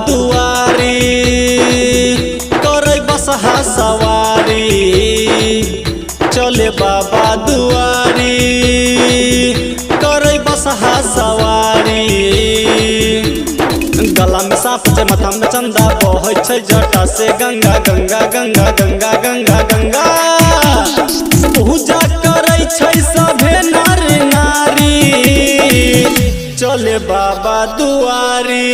दुआरी करे बसहा सवारी चले बाबा दुआरी करे बसहा सवारी गला में सांप छै माथा में चंदा बहै छै जटा से गंगा गंगा गंगा गंगा गंगा गंगा पूजा करै छै सभे नर नारी चले बाबा दुआरी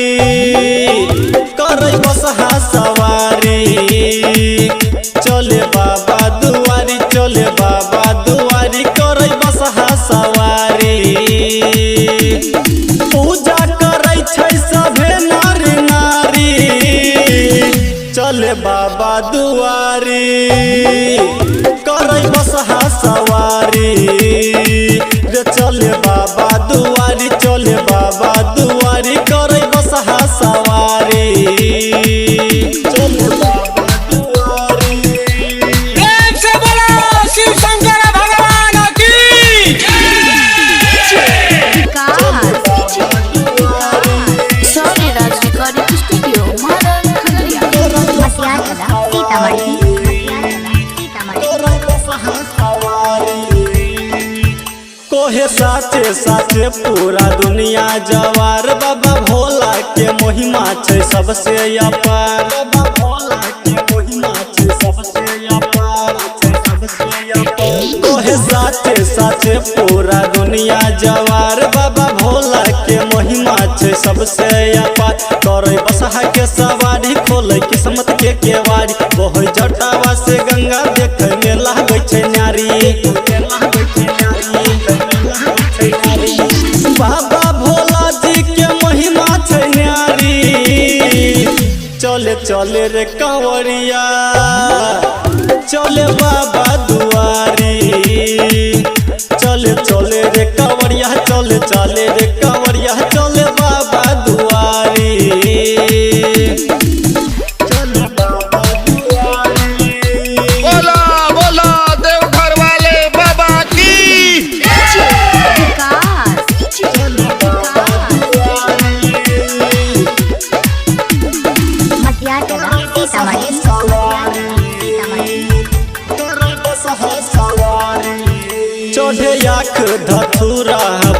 करे बसहा सवारी चले बाबा दुआरी चले बाबा दुआरी करे बसहा सवारी पूजा करै छै सभे नर नारी चले बाबा दुआरी करे बसहा सवारी रे चले बाबा दुआरी चले बाबा दुआरी करे बसहा सवारी चले बाबा दुआरी। प्रेम से बोलो शिव शंकर भगवान की कोहे साचे साचे पूरा दुनिया जवार बाबा भोला के महिमा छै सबसे अपार बाबा भोला के महिमा छै सबसे अपार कोहे साचे साचे पूरा दुनिया जवार बाबा भोला के महिमा छै सबसे अपार करे बसहा के सवारी खोले किस्मत के केवारी बहै जटावा से गंगा देखे में लागै छै नारी बाबा भोला जी के महिमा छै न्यारी चले चले रे कांवरिया चले बाबा दुआरी चले चले रे कांवरिया चले चले रे कांवरिया चले बाबा दुआरी चले बाबा दुआरी। बोला बोला देवघर वाले बाबा की चढ़े आँख धथुरा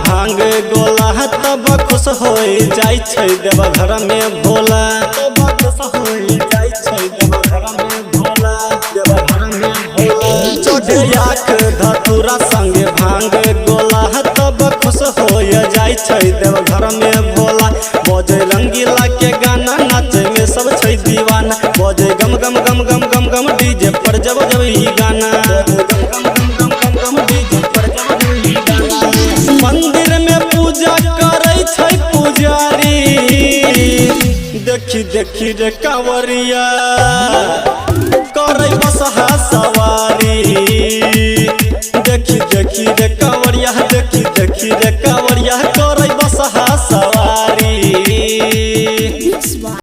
भांग गोला तब खुश हो जाय छै देवघर में भोला तब खुश हो जाय छै देवघर में भोला देवघर में भोला चढ़े आँख धथुरा संगे भांग गोला तब खुश हो जाय छै देवघर में भोला बजे रंगीला के गाना नाचे में सब छै दीवाना बजे गम गम गम गम गम गम डीजे पर जब जब ई गाना मंदिर में पूजा करे छै पुजारी देखी देखी रे कांवरिया